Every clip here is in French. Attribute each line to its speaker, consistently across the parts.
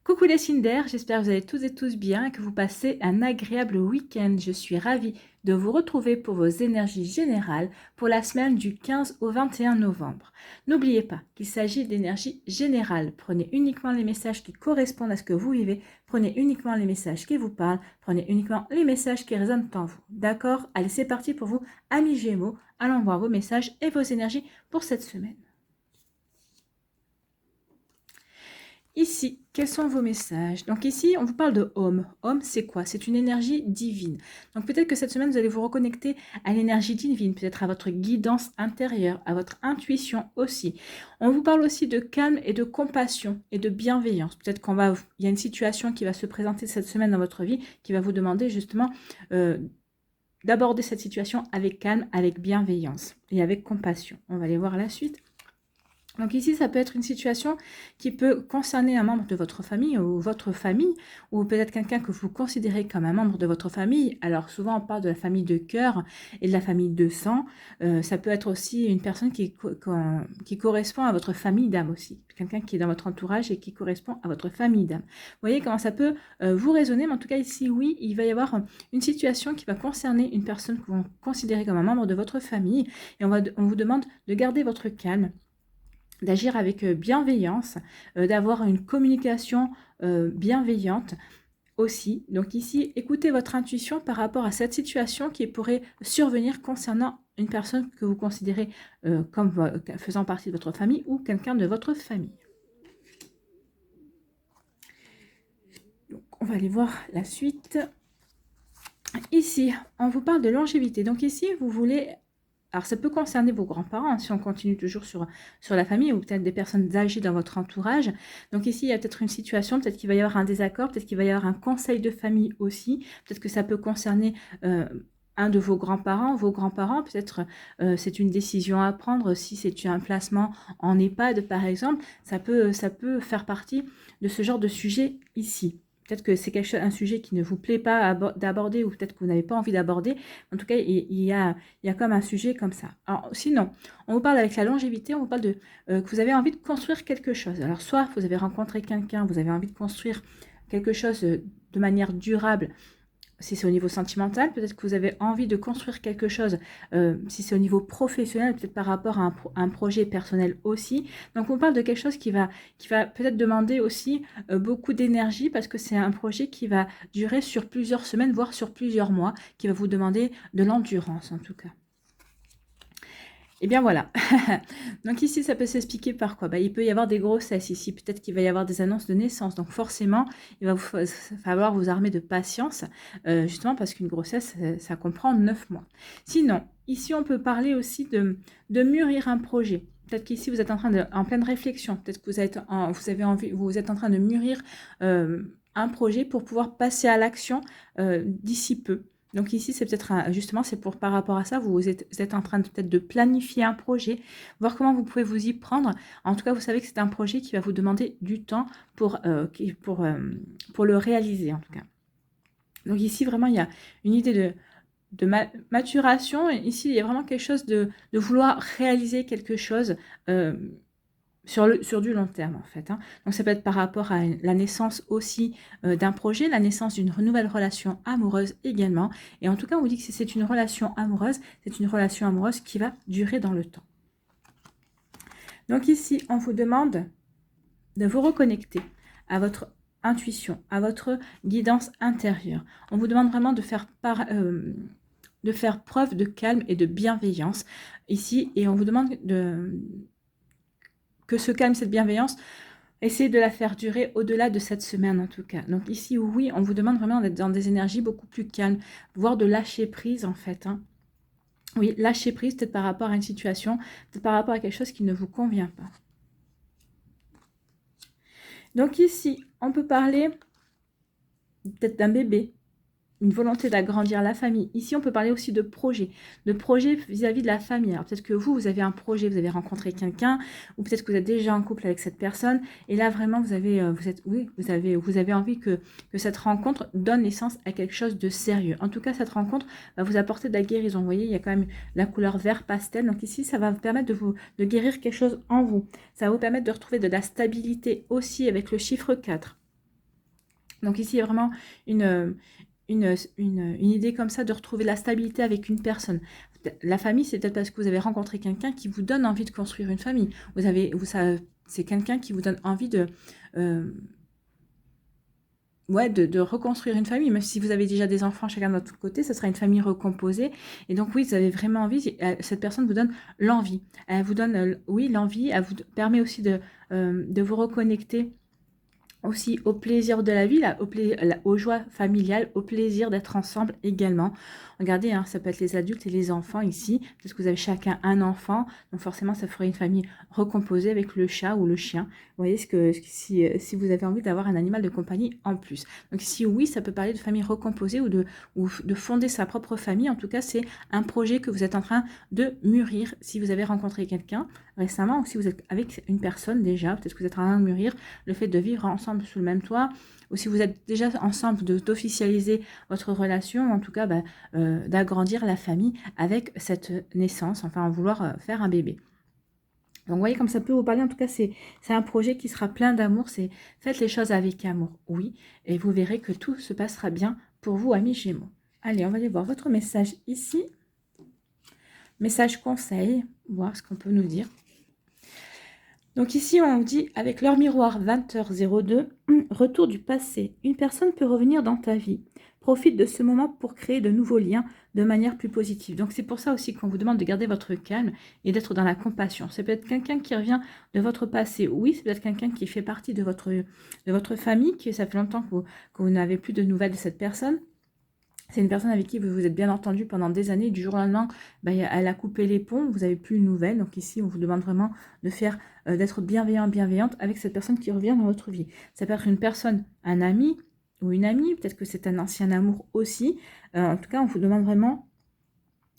Speaker 1: Coucou les Cinder, j'espère que vous allez tous et tous bien et que vous passez un agréable week-end. Je suis ravie de vous retrouver pour vos énergies générales pour la semaine du 15 au 21 novembre. N'oubliez pas qu'il s'agit d'énergie générale. Prenez uniquement les messages qui correspondent à ce que vous vivez, prenez uniquement les messages qui vous parlent, prenez uniquement les messages qui résonnent en vous. D'accord? Allez, c'est parti pour vous, amis Gémeaux. Allons voir vos messages et vos énergies pour cette semaine. Ici, quels sont vos messages? Donc ici, on vous parle de Homme. Homme, c'est quoi? C'est une énergie divine. Donc peut-être que cette semaine, vous allez vous reconnecter à l'énergie divine, peut-être à votre guidance intérieure, à votre intuition aussi. On vous parle aussi de calme et de compassion et de bienveillance. Peut-être il y a une situation qui va se présenter cette semaine dans votre vie qui va vous demander justement d'aborder cette situation avec calme, avec bienveillance et avec compassion. On va aller voir la suite. Donc ici, ça peut être une situation qui peut concerner un membre de votre famille, ou peut-être quelqu'un que vous considérez comme un membre de votre famille. Alors souvent, on parle de la famille de cœur et de la famille de sang. Ça peut être aussi une personne qui correspond à votre famille d'âme aussi. Quelqu'un qui est dans votre entourage et qui correspond à votre famille d'âme. Vous voyez comment ça peut vous résonner, mais en tout cas ici, oui, il va y avoir une situation qui va concerner une personne que vous considérez comme un membre de votre famille. Et on vous demande de garder votre calme, d'agir avec bienveillance, d'avoir une communication bienveillante aussi. Donc ici, écoutez votre intuition par rapport à cette situation qui pourrait survenir concernant une personne que vous considérez comme faisant partie de votre famille ou quelqu'un de votre famille. Donc, on va aller voir la suite. Ici, on vous parle de longévité. Donc ici, vous voulez... Alors, ça peut concerner vos grands-parents, si on continue toujours sur la famille, ou peut-être des personnes âgées dans votre entourage. Donc ici, il y a peut-être une situation, peut-être qu'il va y avoir un désaccord, peut-être qu'il va y avoir un conseil de famille aussi. Peut-être que ça peut concerner un de vos grands-parents. Vos grands-parents, peut-être c'est une décision à prendre. Si c'est un placement en EHPAD, par exemple, ça peut faire partie de ce genre de sujet ici. Peut-être que c'est un sujet qui ne vous plaît pas d'aborder ou peut-être que vous n'avez pas envie d'aborder. En tout cas, il y a comme un sujet comme ça. Alors, sinon, on vous parle avec la longévité, on vous parle de que vous avez envie de construire quelque chose. Alors, soit vous avez rencontré quelqu'un, vous avez envie de construire quelque chose de manière durable. Si c'est au niveau sentimental, peut-être que vous avez envie de construire quelque chose. Si c'est au niveau professionnel, peut-être par rapport à un projet personnel aussi. Donc, on parle de quelque chose qui va peut-être demander aussi beaucoup d'énergie parce que c'est un projet qui va durer sur plusieurs semaines, voire sur plusieurs mois, qui va vous demander de l'endurance en tout cas. Et bien voilà. Donc ici, ça peut s'expliquer par quoi? Il peut y avoir des grossesses ici. Peut-être qu'il va y avoir des annonces de naissance. Donc forcément, il va falloir vous armer de patience, justement parce qu'une grossesse, ça comprend 9 mois. Sinon, ici, on peut parler aussi de mûrir un projet. Peut-être qu'ici, vous êtes en pleine réflexion. Peut-être que vous êtes en train de mûrir un projet pour pouvoir passer à l'action d'ici peu. Donc ici, c'est peut-être justement, c'est par rapport à ça, vous êtes en train peut-être de planifier un projet, voir comment vous pouvez vous y prendre. En tout cas, vous savez que c'est un projet qui va vous demander du temps pour le réaliser, en tout cas. Donc ici, vraiment, il y a une idée de maturation. Ici, il y a vraiment quelque chose de vouloir réaliser quelque chose sur du long terme en fait. Donc ça peut être par rapport à la naissance aussi d'un projet, la naissance d'une nouvelle relation amoureuse également. Et en tout cas, on vous dit que si c'est une relation amoureuse, c'est une relation amoureuse qui va durer dans le temps. Donc ici, on vous demande de vous reconnecter à votre intuition, à votre guidance intérieure. On vous demande vraiment de faire preuve de calme et de bienveillance ici. Et on vous demande que ce calme, cette bienveillance, essayez de la faire durer au-delà de cette semaine en tout cas. Donc ici, oui, on vous demande vraiment d'être dans des énergies beaucoup plus calmes, voire de lâcher prise en fait. Oui, lâcher prise peut-être par rapport à une situation, peut-être par rapport à quelque chose qui ne vous convient pas. Donc ici, on peut parler peut-être d'un bébé, une volonté d'agrandir la famille. Ici, on peut parler aussi de projet vis-à-vis de la famille. Alors peut-être que vous avez un projet, vous avez rencontré quelqu'un, ou peut-être que vous êtes déjà en couple avec cette personne, et là vraiment vous avez envie que cette rencontre donne naissance à quelque chose de sérieux. En tout cas, cette rencontre va vous apporter de la guérison. Vous voyez, il y a quand même la couleur vert pastel, donc ici, ça va vous permettre de guérir quelque chose en vous. Ça va vous permettre de retrouver de la stabilité aussi avec le chiffre 4. Donc ici, il y a vraiment une, une idée comme ça de retrouver la stabilité avec une personne. La famille, c'est peut-être parce que vous avez rencontré quelqu'un qui vous donne envie de construire une famille. C'est quelqu'un qui vous donne envie de, euh, ouais, de reconstruire une famille. Même si vous avez déjà des enfants chacun de votre côté, ce sera une famille recomposée. Et donc oui, vous avez vraiment envie. Cette personne vous donne l'envie. Elle vous donne, oui, l'envie. Elle vous permet aussi de vous reconnecter aussi au plaisir de la vie, là, aux joies familiales, au plaisir d'être ensemble également. Regardez, hein, ça peut être les adultes et les enfants ici, parce que vous avez chacun un enfant, donc forcément ça ferait une famille recomposée avec le chat ou le chien. Vous voyez si vous avez envie d'avoir un animal de compagnie en plus. Donc ici, oui, ça peut parler de famille recomposée ou de fonder sa propre famille. En tout cas, c'est un projet que vous êtes en train de mûrir si vous avez rencontré quelqu'un récemment ou si vous êtes avec une personne déjà, peut-être que vous êtes en train de mûrir le fait de vivre ensemble sous le même toit, ou si vous êtes déjà ensemble, d'officialiser votre relation, en tout cas d'agrandir la famille avec cette naissance, enfin vouloir faire un bébé. Donc vous voyez comme ça peut vous parler, en tout cas c'est un projet qui sera plein d'amour, c'est faites les choses avec amour, oui, et vous verrez que tout se passera bien pour vous, amis Gémeaux. Allez, on va aller voir votre message ici. Message conseil, voir ce qu'on peut nous dire. Donc ici, on dit, avec l'heure miroir 20h02, retour du passé. Une personne peut revenir dans ta vie. Profite de ce moment pour créer de nouveaux liens de manière plus positive. Donc c'est pour ça aussi qu'on vous demande de garder votre calme et d'être dans la compassion. C'est peut-être quelqu'un qui revient de votre passé. Oui, c'est peut-être quelqu'un qui fait partie de votre famille, que ça fait longtemps que vous n'avez plus de nouvelles de cette personne. C'est une personne avec qui vous vous êtes bien entendu pendant des années. Du jour au lendemain, elle a coupé les ponts, vous n'avez plus de nouvelles. Donc ici, on vous demande vraiment de faire, d'être bienveillant, bienveillante avec cette personne qui revient dans votre vie. Ça peut être une personne, un ami ou une amie. Peut-être que c'est un ancien amour aussi. En tout cas, on vous demande vraiment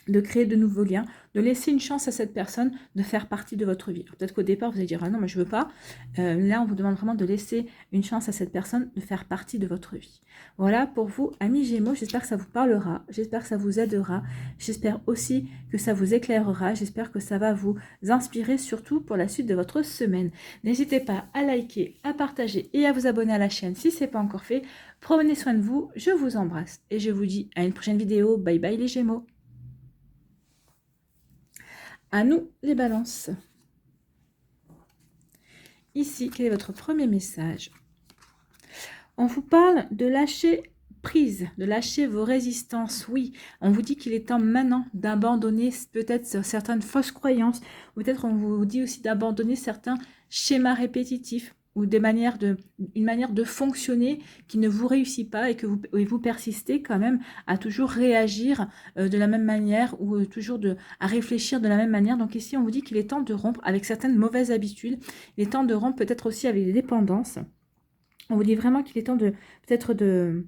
Speaker 1: de créer de nouveaux liens, de laisser une chance à cette personne de faire partie de votre vie. Peut-être qu'au départ, vous allez dire « Ah non, mais je veux pas ». Là, on vous demande vraiment de laisser une chance à cette personne de faire partie de votre vie. Voilà pour vous, amis Gémeaux. J'espère que ça vous parlera. J'espère que ça vous aidera. J'espère aussi que ça vous éclairera. J'espère que ça va vous inspirer, surtout pour la suite de votre semaine. N'hésitez pas à liker, à partager et à vous abonner à la chaîne si ce n'est pas encore fait. Prenez soin de vous. Je vous embrasse et je vous dis à une prochaine vidéo. Bye bye les Gémeaux. À nous les balances. Ici, quel est votre premier message? On vous parle de lâcher prise, de lâcher vos résistances. Oui, on vous dit qu'il est temps maintenant d'abandonner peut-être certaines fausses croyances. Peut-être on vous dit aussi d'abandonner certains schémas répétitifs ou une manière de fonctionner qui ne vous réussit pas et que vous persistez quand même à toujours réagir de la même manière ou toujours à réfléchir de la même manière. Donc ici, on vous dit qu'il est temps de rompre avec certaines mauvaises habitudes. Il est temps de rompre peut-être aussi avec des dépendances. On vous dit vraiment qu'il est temps peut-être de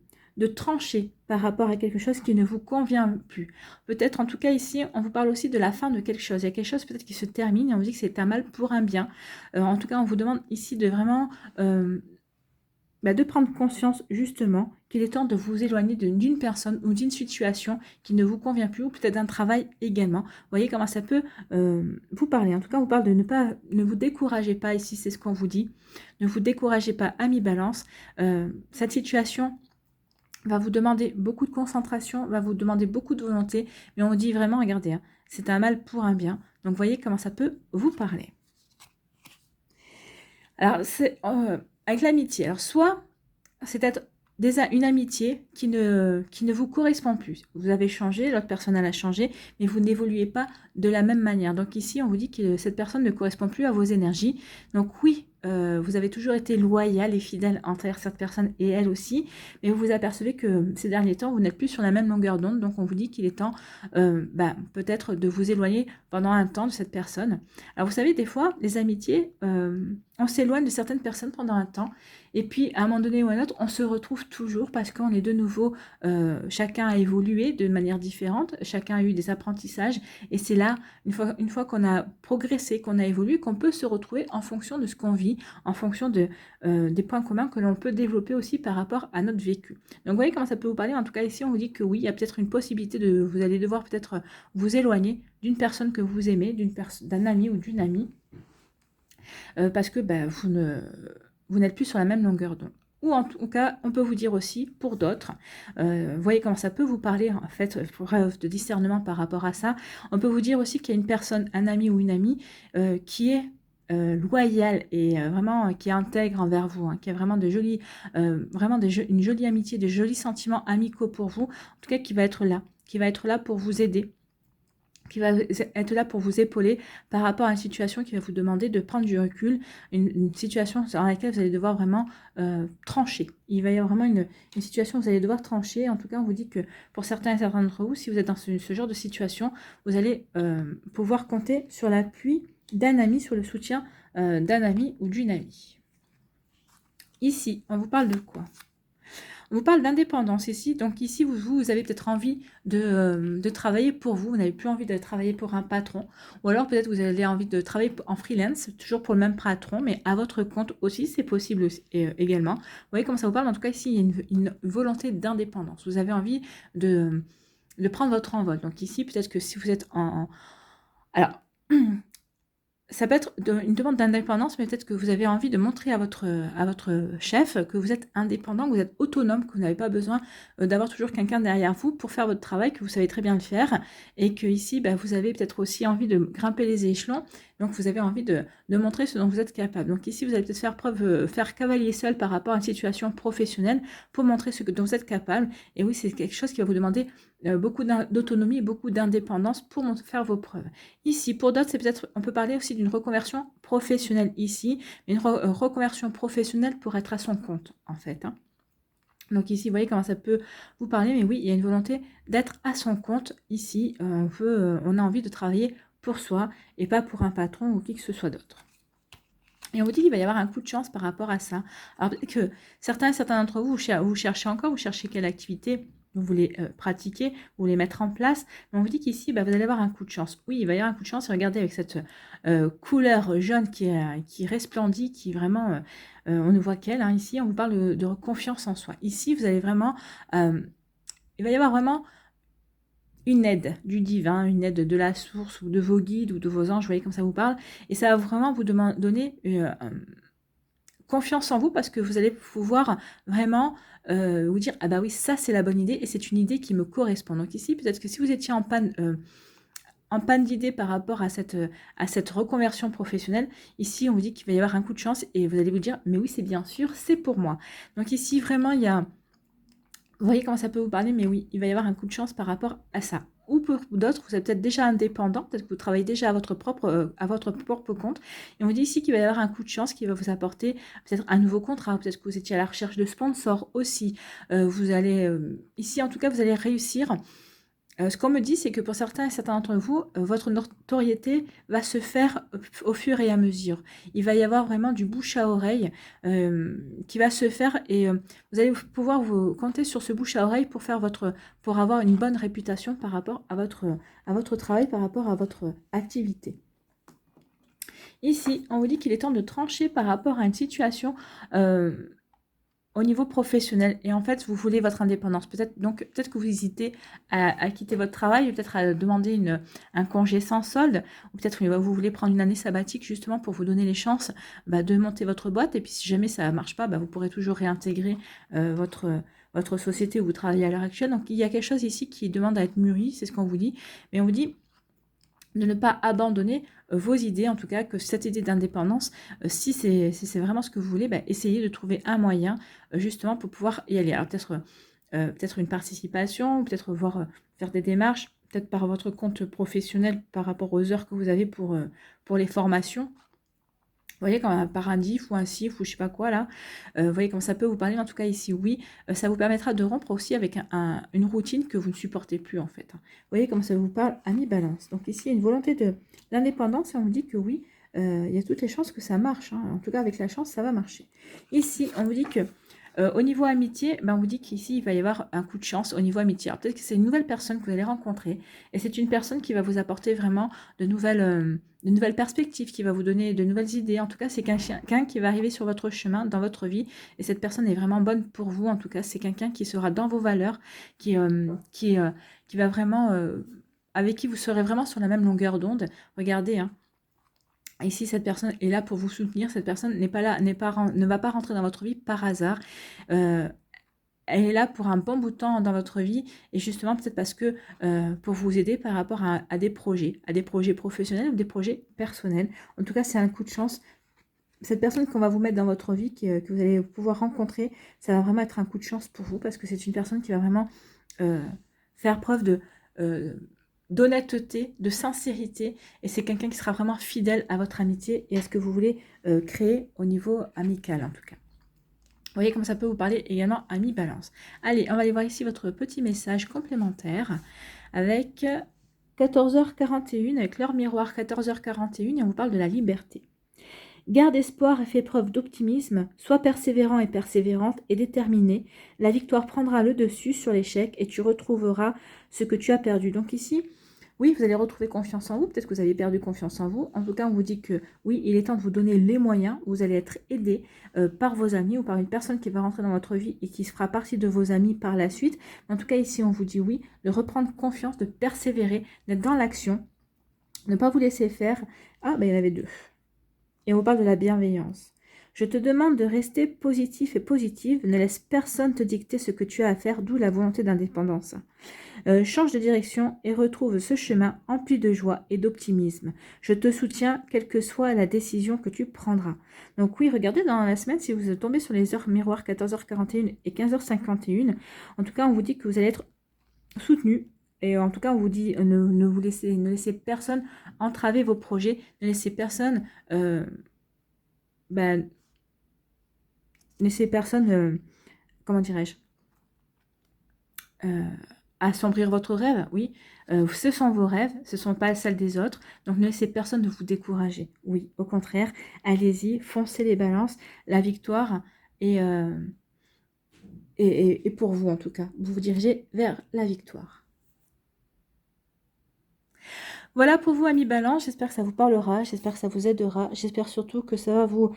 Speaker 1: trancher par rapport à quelque chose qui ne vous convient plus. Peut-être, en tout cas ici, on vous parle aussi de la fin de quelque chose. Il y a quelque chose peut-être qui se termine et on vous dit que c'est un mal pour un bien. En tout cas, on vous demande ici de vraiment de prendre conscience justement qu'il est temps de vous éloigner d'une personne ou d'une situation qui ne vous convient plus, ou peut-être d'un travail également. Vous voyez comment ça peut vous parler. En tout cas, on vous parle de ne vous découragez pas ici, c'est ce qu'on vous dit. Ne vous découragez pas, amis Balance. Cette situation va vous demander beaucoup de concentration, va vous demander beaucoup de volonté, mais on vous dit vraiment, regardez, hein, c'est un mal pour un bien. Donc, voyez comment ça peut vous parler. Alors, c'est avec l'amitié. Alors, soit c'est peut-être une amitié qui ne vous correspond plus. Vous avez changé, l'autre personne elle a changé, mais vous n'évoluez pas de la même manière. Donc ici, on vous dit que cette personne ne correspond plus à vos énergies. Donc oui, vous avez toujours été loyal et fidèle envers cette personne et elle aussi, mais vous vous apercevez que ces derniers temps, vous n'êtes plus sur la même longueur d'onde. Donc on vous dit qu'il est temps peut-être de vous éloigner pendant un temps de cette personne. Alors vous savez, des fois, les amitiés, on s'éloigne de certaines personnes pendant un temps, et puis à un moment donné ou à un autre, on se retrouve toujours parce qu'on est de nouveau, chacun a évolué de manière différente, chacun a eu des apprentissages, et c'est là, une fois qu'on a progressé, qu'on a évolué, qu'on peut se retrouver en fonction de ce qu'on vit, en fonction des points communs que l'on peut développer aussi par rapport à notre vécu. Donc vous voyez comment ça peut vous parler. En tout cas ici on vous dit que oui, il y a peut-être une possibilité vous allez devoir peut-être vous éloigner d'une personne que vous aimez, d'un ami ou d'une amie, parce que vous n'êtes plus sur la même longueur d'onde. ou en tout cas, on peut vous dire aussi, pour d'autres, voyez comment ça peut vous parler, en fait, preuve de discernement par rapport à ça. On peut vous dire aussi qu'il y a une personne, un ami ou une amie, qui est loyal et vraiment qui est intègre envers vous, hein, qui a vraiment de jolis, vraiment une jolie amitié, de jolis sentiments amicaux pour vous, en tout cas qui va être là pour vous aider, qui va être là pour vous épauler par rapport à une situation qui va vous demander de prendre du recul, une situation dans laquelle vous allez devoir vraiment trancher. Il va y avoir vraiment une situation où vous allez devoir trancher. En tout cas, on vous dit que pour certains et certains d'entre vous, si vous êtes dans ce genre de situation, vous allez pouvoir compter sur l'appui d'un ami, sur le soutien d'un ami ou d'une amie. Ici, on vous parle de quoi ? On vous parle d'indépendance ici. Donc ici, vous avez peut-être envie de travailler pour vous. Vous n'avez plus envie de travailler pour un patron. Ou alors peut-être vous avez envie de travailler en freelance, toujours pour le même patron, mais à votre compte aussi, c'est possible aussi, également. Vous voyez comment ça vous parle? En tout cas, ici, il y a une volonté d'indépendance. Vous avez envie de prendre votre envol. Donc ici, peut-être que si vous êtes alors, ça peut être une demande d'indépendance, mais peut-être que vous avez envie de montrer à votre chef que vous êtes indépendant, que vous êtes autonome, que vous n'avez pas besoin d'avoir toujours quelqu'un derrière vous pour faire votre travail, que vous savez très bien le faire, et que ici, vous avez peut-être aussi envie de grimper les échelons, donc vous avez envie de montrer ce dont vous êtes capable. Donc ici, vous allez peut-être faire cavalier seul par rapport à une situation professionnelle pour montrer ce dont vous êtes capable, et oui, c'est quelque chose qui va vous demander beaucoup d'autonomie et beaucoup d'indépendance pour faire vos preuves. Ici, pour d'autres, c'est peut-être, on peut parler aussi d'une reconversion professionnelle ici, mais une reconversion professionnelle pour être à son compte, en fait. Hein. Donc ici, vous voyez comment ça peut vous parler, mais oui, il y a une volonté d'être à son compte. Ici, on a envie de travailler pour soi et pas pour un patron ou qui que ce soit d'autre. Et on vous dit qu'il va y avoir un coup de chance par rapport à ça. Alors peut-être que certains d'entre vous, vous cherchez encore, vous cherchez quelle activité vous voulez pratiquer, vous voulez mettre en place. Mais on vous dit qu'ici, vous allez avoir un coup de chance. Oui, il va y avoir un coup de chance. Et regardez avec cette couleur jaune qui resplendit, qui vraiment, on ne voit qu'elle. Hein, ici, on vous parle de confiance en soi. Ici, vous allez vraiment, il va y avoir vraiment une aide du divin, une aide de la source ou de vos guides ou de vos anges, vous voyez comme ça vous parle. Et ça va vraiment vous donner confiance en vous parce que vous allez pouvoir vraiment vous dire ah bah oui, ça c'est la bonne idée et c'est une idée qui me correspond. Donc ici, peut-être que si vous étiez en panne d'idées par rapport à cette reconversion professionnelle, ici on vous dit qu'il va y avoir un coup de chance et vous allez vous dire mais oui, c'est bien sûr, c'est pour moi. Donc ici vraiment il y a, vous voyez comment ça peut vous parler, mais oui, il va y avoir un coup de chance par rapport à ça. Ou pour d'autres, vous êtes peut-être déjà indépendant, peut-être que vous travaillez déjà à votre propre compte. Et on vous dit ici qu'il va y avoir un coup de chance qui va vous apporter peut-être un nouveau contrat, peut-être que vous étiez à la recherche de sponsors aussi. Vous allez, ici en tout cas, vous allez réussir. Ce qu'on me dit, c'est que pour certains et certains d'entre vous, votre notoriété va se faire au fur et à mesure. Il va y avoir vraiment du bouche à oreille qui va se faire et vous allez pouvoir vous compter sur ce bouche à oreille pour avoir une bonne réputation par rapport à votre travail, par rapport à votre activité. Ici, on vous dit qu'il est temps de trancher par rapport à une situation au niveau professionnel, et en fait, vous voulez votre indépendance. Peut-être que vous hésitez à quitter votre travail, peut-être à demander un congé sans solde, ou peut-être que vous voulez prendre une année sabbatique justement pour vous donner les chances de monter votre boîte, et puis si jamais ça ne marche pas, vous pourrez toujours réintégrer votre société où vous travaillez à l'heure actuelle. Donc, il y a quelque chose ici qui demande à être mûri, c'est ce qu'on vous dit, mais on vous dit de ne pas abandonner vos idées, en tout cas que cette idée d'indépendance, si c'est vraiment ce que vous voulez, essayez de trouver un moyen justement pour pouvoir y aller. Alors peut-être une participation, peut-être faire des démarches, peut-être par votre compte professionnel par rapport aux heures que vous avez pour les formations. Vous voyez, comme un paradis ou un CIF ou je sais pas quoi là, vous voyez comment ça peut vous parler, mais en tout cas ici oui, ça vous permettra de rompre aussi avec une routine que vous ne supportez plus en fait. Vous voyez comment ça vous parle, ami balance. Donc ici il y a une volonté d'indépendance et on vous dit que oui, il y a toutes les chances que ça marche. Hein. En tout cas avec la chance ça va marcher. Ici on vous dit que au niveau amitié, on vous dit qu'ici, il va y avoir un coup de chance au niveau amitié. Alors peut-être que c'est une nouvelle personne que vous allez rencontrer. Et c'est une personne qui va vous apporter vraiment de nouvelles perspectives, qui va vous donner de nouvelles idées. En tout cas, c'est quelqu'un qui va arriver sur votre chemin, dans votre vie. Et cette personne est vraiment bonne pour vous. En tout cas, c'est quelqu'un qui sera dans vos valeurs, qui va vraiment... avec qui vous serez vraiment sur la même longueur d'onde. Regardez, hein. Ici, cette personne est là pour vous soutenir. Cette personne n'est pas là, ne va pas rentrer dans votre vie par hasard. Elle est là pour un bon bout de temps dans votre vie et justement peut-être parce que pour vous aider par rapport à des projets professionnels ou des projets personnels. En tout cas, c'est un coup de chance. Cette personne qu'on va vous mettre dans votre vie, que vous allez pouvoir rencontrer, ça va vraiment être un coup de chance pour vous parce que c'est une personne qui va vraiment faire preuve d'honnêteté, de sincérité et c'est quelqu'un qui sera vraiment fidèle à votre amitié et à ce que vous voulez créer au niveau amical en tout cas. Vous voyez comment ça peut vous parler également, ami Balance. Allez, on va aller voir ici votre petit message complémentaire avec 14h41, avec l'heure miroir 14h41, et on vous parle de la liberté. Garde espoir et fais preuve d'optimisme, sois persévérant et persévérante et déterminé. La victoire prendra le dessus sur l'échec et tu retrouveras ce que tu as perdu. Donc ici, oui, vous allez retrouver confiance en vous. Peut-être que vous avez perdu confiance en vous. En tout cas, on vous dit que oui, il est temps de vous donner les moyens. Vous allez être aidé par vos amis ou par une personne qui va rentrer dans votre vie et qui fera partie de vos amis par la suite. En tout cas, ici, on vous dit oui, de reprendre confiance, de persévérer, d'être dans l'action, ne pas vous laisser faire. Ah, ben il y en avait deux. Et on vous parle de la bienveillance. Je te demande de rester positif et positive. Ne laisse personne te dicter ce que tu as à faire, d'où la volonté d'indépendance. Change de direction et retrouve ce chemin empli de joie et d'optimisme. Je te soutiens, quelle que soit la décision que tu prendras. Donc oui, regardez dans la semaine, si vous tombez sur les heures miroirs 14h41 et 15h51, en tout cas, on vous dit que vous allez être soutenu. Et en tout cas, on vous dit, ne laissez personne entraver vos projets, ne laissez personne, comment dirais-je, assombrir votre rêve, oui. Ce sont vos rêves, ce ne sont pas celles des autres. Donc, ne laissez personne de vous décourager. Oui, au contraire, allez-y, foncez les balances. La victoire est pour vous, en tout cas. Vous vous dirigez vers la victoire. Voilà pour vous, amis Balance, j'espère que ça vous parlera, j'espère que ça vous aidera, j'espère surtout que ça va vous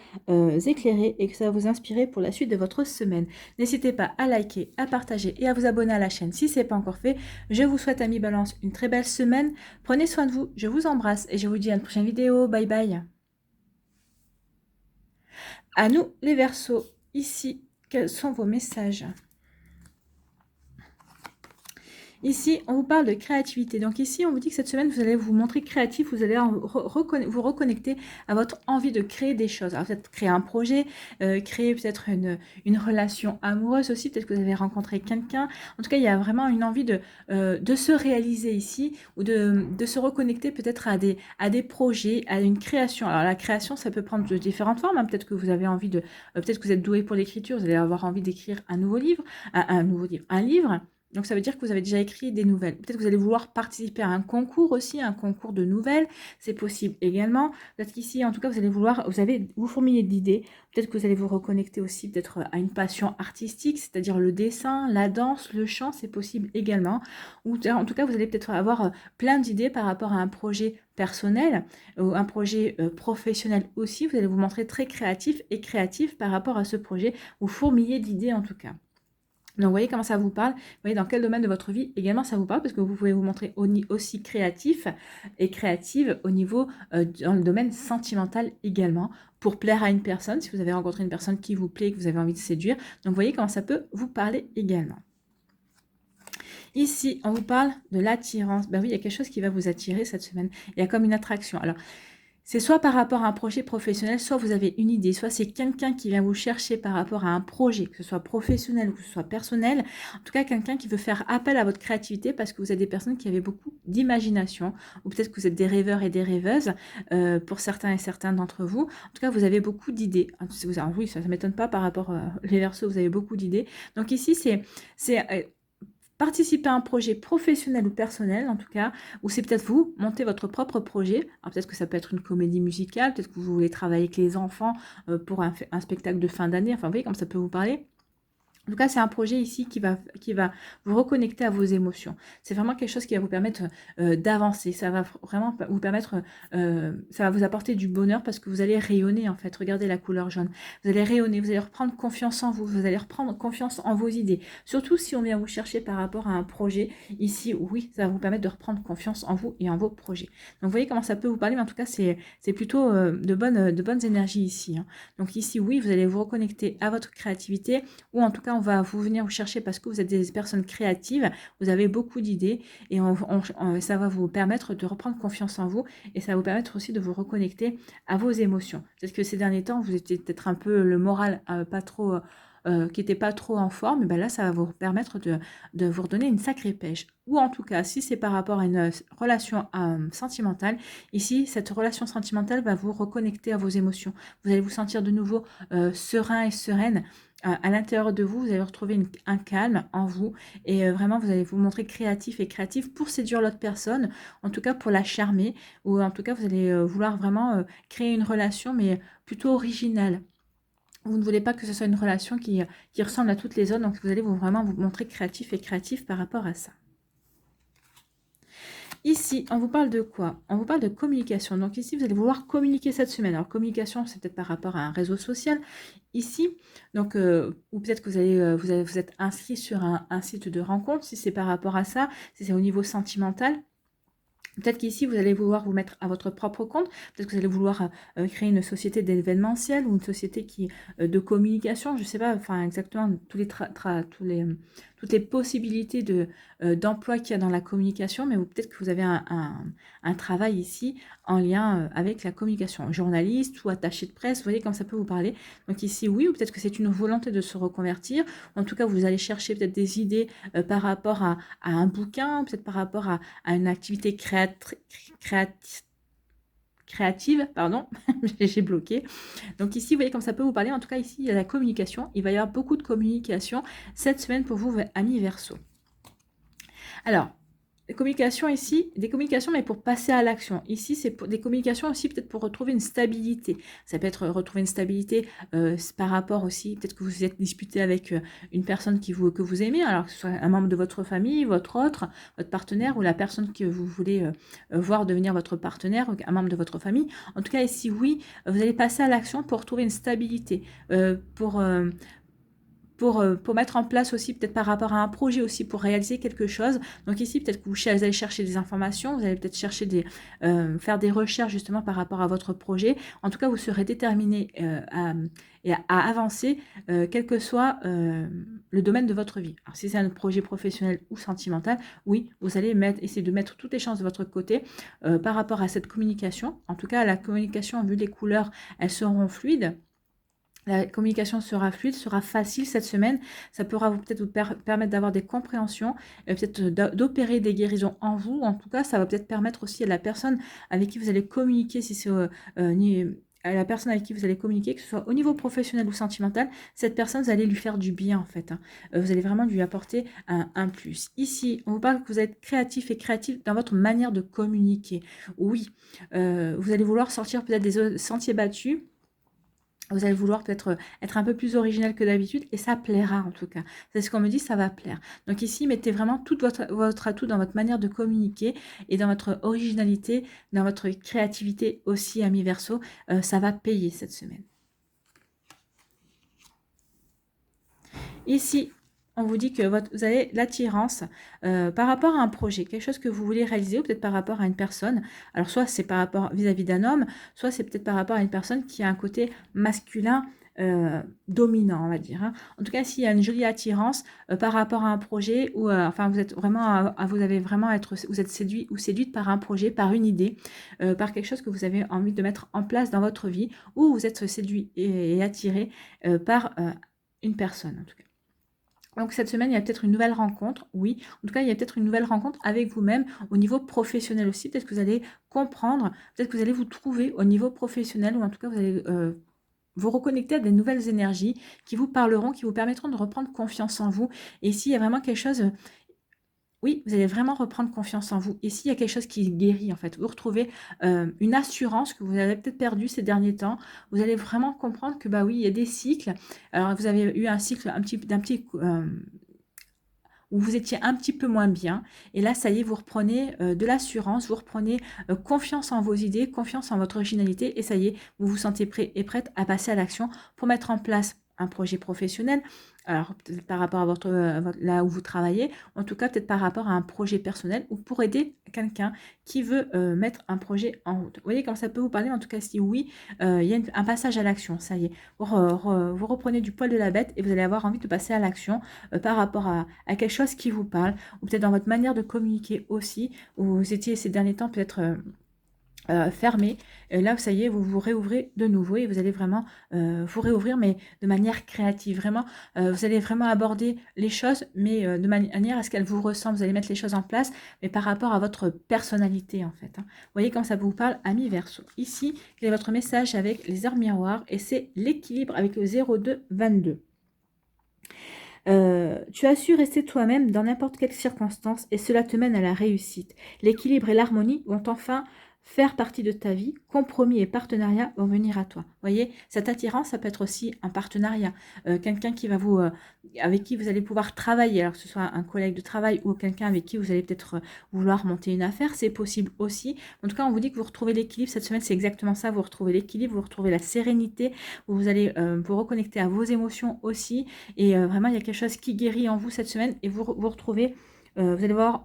Speaker 1: éclairer et que ça va vous inspirer pour la suite de votre semaine. N'hésitez pas à liker, à partager et à vous abonner à la chaîne si ce n'est pas encore fait. Je vous souhaite, amis Balance, une très belle semaine. Prenez soin de vous, je vous embrasse et je vous dis à une prochaine vidéo. Bye bye. À nous, les Verseaux, ici, quels sont vos messages ? Ici, on vous parle de créativité. Donc ici, on vous dit que cette semaine, vous allez vous montrer créatif, vous allez vous reconnecter à votre envie de créer des choses. Alors peut-être créer un projet, créer peut-être une relation amoureuse aussi, peut-être que vous avez rencontré quelqu'un. En tout cas, il y a vraiment une envie de se réaliser ici ou de se reconnecter peut-être à des projets, à une création. Alors la création, ça peut prendre de différentes formes. Hein. Peut-être que vous avez envie de... peut-être que vous êtes doué pour l'écriture, vous allez avoir envie d'écrire un livre. Donc, ça veut dire que vous avez déjà écrit des nouvelles. Peut-être que vous allez vouloir participer à un concours aussi, un concours de nouvelles. C'est possible également. Peut-être qu'ici, en tout cas, vous fourmillez d'idées. Peut-être que vous allez vous reconnecter aussi peut-être à une passion artistique, c'est-à-dire le dessin, la danse, le chant, c'est possible également. Ou en tout cas, vous allez peut-être avoir plein d'idées par rapport à un projet personnel ou un projet professionnel aussi. Vous allez vous montrer très créatif et créatif par rapport à ce projet. Vous fourmillez d'idées en tout cas. Donc, vous voyez comment ça vous parle. Vous voyez dans quel domaine de votre vie également ça vous parle, parce que vous pouvez vous montrer aussi créatif et créative au niveau, dans le domaine sentimental également, pour plaire à une personne, si vous avez rencontré une personne qui vous plaît et que vous avez envie de séduire. Donc, vous voyez comment ça peut vous parler également. Ici, on vous parle de l'attirance. Ben oui, il y a quelque chose qui va vous attirer cette semaine. Il y a comme une attraction. Alors, c'est soit par rapport à un projet professionnel, soit vous avez une idée, soit c'est quelqu'un qui vient vous chercher par rapport à un projet, que ce soit professionnel ou que ce soit personnel. En tout cas, quelqu'un qui veut faire appel à votre créativité parce que vous êtes des personnes qui avaient beaucoup d'imagination, ou peut-être que vous êtes des rêveurs et des rêveuses, pour certains et certains d'entre vous. En tout cas, vous avez beaucoup d'idées. Oui, ça ne m'étonne pas par rapport les Verseaux, vous avez beaucoup d'idées. Donc ici, c'est participer à un projet professionnel ou personnel, en tout cas, ou c'est peut-être vous, monter votre propre projet. Alors peut-être que ça peut être une comédie musicale, peut-être que vous voulez travailler avec les enfants pour un spectacle de fin d'année, enfin vous voyez comme ça peut vous parler. En tout cas, c'est un projet ici qui va vous reconnecter à vos émotions. C'est vraiment quelque chose qui va vous permettre d'avancer. Ça va vraiment vous permettre, ça va vous apporter du bonheur parce que vous allez rayonner en fait. Regardez la couleur jaune. Vous allez rayonner, vous allez reprendre confiance en vous, vous allez reprendre confiance en vos idées. Surtout si on vient vous chercher par rapport à un projet. Ici, oui, ça va vous permettre de reprendre confiance en vous et en vos projets. Donc, vous voyez comment ça peut vous parler, mais en tout cas, c'est plutôt de bonnes énergies ici, hein. Donc ici, oui, vous allez vous reconnecter à votre créativité, ou en tout cas, on va vous venir vous chercher parce que vous êtes des personnes créatives, vous avez beaucoup d'idées et ça va vous permettre de reprendre confiance en vous et ça va vous permettre aussi de vous reconnecter à vos émotions. Peut-être que ces derniers temps, vous étiez peut-être un peu le moral pas trop, qui n'était pas trop en forme, et ben là, ça va vous permettre de vous redonner une sacrée pêche. Ou en tout cas, si c'est par rapport à une relation sentimentale, ici, cette relation sentimentale va vous reconnecter à vos émotions. Vous allez vous sentir de nouveau serein et sereine à l'intérieur de vous, vous allez retrouver un calme en vous et vraiment vous allez vous montrer créatif et créatif pour séduire l'autre personne, en tout cas pour la charmer, ou en tout cas vous allez vouloir vraiment créer une relation mais plutôt originale. Vous ne voulez pas que ce soit une relation qui ressemble à toutes les autres, donc vous allez vraiment vous montrer créatif et créatif par rapport à ça. Ici, on vous parle de quoi? On vous parle de communication. Donc ici, vous allez vouloir communiquer cette semaine. Alors communication, c'est peut-être par rapport à un réseau social. Ici, donc, ou peut-être que vous êtes inscrit sur un site de rencontre, si c'est par rapport à ça, si c'est au niveau sentimental. Peut-être qu'ici, vous allez vouloir vous mettre à votre propre compte. Peut-être que vous allez vouloir créer une société d'événementiel ou une société de communication. Je ne sais pas, enfin exactement toutes les possibilités d'emploi qu'il y a dans la communication, mais peut-être que vous avez un travail ici en lien avec la communication. Journaliste ou attaché de presse, vous voyez comme ça peut vous parler. Donc ici, oui, ou peut-être que c'est une volonté de se reconvertir. En tout cas, vous allez chercher peut-être des idées par rapport à un bouquin, peut-être par rapport à une activité créative, pardon, j'ai bloqué. Donc ici, vous voyez comme ça peut vous parler. En tout cas, ici, il y a la communication. Il va y avoir beaucoup de communication cette semaine pour vous, amis Verseau. Alors, les communications ici, des communications mais pour passer à l'action. Ici, c'est pour des communications aussi peut-être pour retrouver une stabilité. Ça peut être retrouver une stabilité par rapport aussi, peut-être que vous vous êtes disputé avec une personne que vous aimez, alors que ce soit un membre de votre famille, votre partenaire ou la personne que vous voulez voir devenir votre partenaire, ou un membre de votre famille. En tout cas, ici, oui, vous allez passer à l'action pour retrouver une stabilité, pour mettre en place aussi, peut-être par rapport à un projet aussi, pour réaliser quelque chose. Donc ici, peut-être que vous allez chercher des informations, vous allez peut-être chercher faire des recherches justement par rapport à votre projet. En tout cas, vous serez déterminé à avancer, quel que soit le domaine de votre vie. Alors si c'est un projet professionnel ou sentimental, oui, vous allez essayer de mettre toutes les chances de votre côté par rapport à cette communication. En tout cas, la communication, vu les couleurs, elles seront fluides. La communication sera fluide, sera facile cette semaine. Ça pourra peut-être vous permettre d'avoir des compréhensions, peut-être d'opérer des guérisons en vous. En tout cas, ça va peut-être permettre aussi à la personne avec qui vous allez communiquer, si c'est à la personne avec qui vous allez communiquer, que ce soit au niveau professionnel ou sentimental, cette personne, vous allez lui faire du bien en fait, hein. Vous allez vraiment lui apporter un plus. Ici, on vous parle que vous êtes créatif et créatif dans votre manière de communiquer. Oui, vous allez vouloir sortir peut-être des sentiers battus. Vous allez vouloir peut-être être un peu plus original que d'habitude et ça plaira en tout cas. C'est ce qu'on me dit, ça va plaire. Donc ici, mettez vraiment tout votre atout dans votre manière de communiquer et dans votre originalité, dans votre créativité aussi, amis Verseau. Ça va payer cette semaine. Ici, on vous dit que vous avez l'attirance par rapport à un projet, quelque chose que vous voulez réaliser ou peut-être par rapport à une personne. Alors soit c'est par rapport vis-à-vis d'un homme, soit c'est peut-être par rapport à une personne qui a un côté masculin dominant, on va dire, hein. En tout cas, s'il y a une jolie attirance par rapport à un projet ou enfin vous êtes vraiment, vous êtes séduit ou séduite par un projet, par une idée, par quelque chose que vous avez envie de mettre en place dans votre vie, ou vous êtes séduit et attiré par une personne en tout cas. Donc cette semaine, il y a peut-être une nouvelle rencontre, oui. En tout cas, il y a peut-être une nouvelle rencontre avec vous-même au niveau professionnel aussi. Peut-être que vous allez comprendre, peut-être que vous allez vous trouver au niveau professionnel, ou en tout cas, vous allez vous reconnecter à des nouvelles énergies qui vous parleront, qui vous permettront de reprendre confiance en vous. Et ici, il y a vraiment quelque chose oui, vous allez vraiment reprendre confiance en vous. Ici, il y a quelque chose qui guérit en fait. Vous retrouvez une assurance que vous avez peut-être perdue ces derniers temps. Vous allez vraiment comprendre que bah oui, il y a des cycles. Alors vous avez eu un cycle où vous étiez un petit peu moins bien. Et là, ça y est, vous reprenez de l'assurance, vous reprenez confiance en vos idées, confiance en votre originalité. Et ça y est, vous vous sentez prêt et prête à passer à l'action pour mettre en place un projet professionnel. Alors, peut-être par rapport à là où vous travaillez, en tout cas, peut-être par rapport à un projet personnel ou pour aider quelqu'un qui veut mettre un projet en route. Vous voyez comme ça peut vous parler, en tout cas, si oui, il y a un passage à l'action, ça y est. Vous reprenez du poil de la bête et vous allez avoir envie de passer à l'action par rapport à quelque chose qui vous parle, ou peut-être dans votre manière de communiquer aussi, où vous étiez ces derniers temps peut-être fermé. Et là, ça y est, vous vous réouvrez de nouveau et vous allez vraiment vous réouvrir, mais de manière créative. Vraiment, vous allez vraiment aborder les choses, mais de manière à ce qu'elles vous ressemblent. Vous allez mettre les choses en place, mais par rapport à votre personnalité, en fait. Hein. Vous voyez comme ça vous parle, ami Verseau. Ici, quel est votre message avec les heures miroirs? Et c'est l'équilibre avec le 0222. Tu as su rester toi-même dans n'importe quelle circonstance et cela te mène à la réussite. L'équilibre et l'harmonie vont enfin faire partie de ta vie. Compromis et partenariat vont venir à toi. Vous voyez, cette attirance, ça peut être aussi un partenariat. Quelqu'un qui va avec qui vous allez pouvoir travailler, alors que ce soit un collègue de travail ou quelqu'un avec qui vous allez peut-être vouloir monter une affaire, c'est possible aussi. En tout cas, on vous dit que vous retrouvez l'équilibre cette semaine, c'est exactement ça. Vous retrouvez l'équilibre, vous retrouvez la sérénité, vous allez vous reconnecter à vos émotions aussi. Et vraiment, il y a quelque chose qui guérit en vous cette semaine et vous retrouvez, vous allez voir,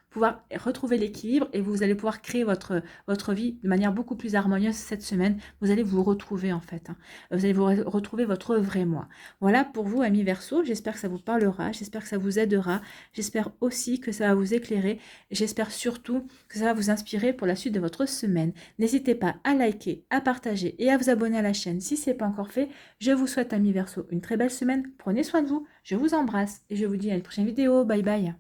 Speaker 1: pouvoir retrouver l'équilibre et vous allez pouvoir créer votre vie de manière beaucoup plus harmonieuse cette semaine. Vous allez vous retrouver en fait. Hein. Vous allez vous retrouver votre vrai moi. Voilà pour vous, amis Verseau. J'espère que ça vous parlera. J'espère que ça vous aidera. J'espère aussi que ça va vous éclairer. J'espère surtout que ça va vous inspirer pour la suite de votre semaine. N'hésitez pas à liker, à partager et à vous abonner à la chaîne si ce n'est pas encore fait. Je vous souhaite, amis Verseau, une très belle semaine. Prenez soin de vous. Je vous embrasse et je vous dis à une prochaine vidéo. Bye bye.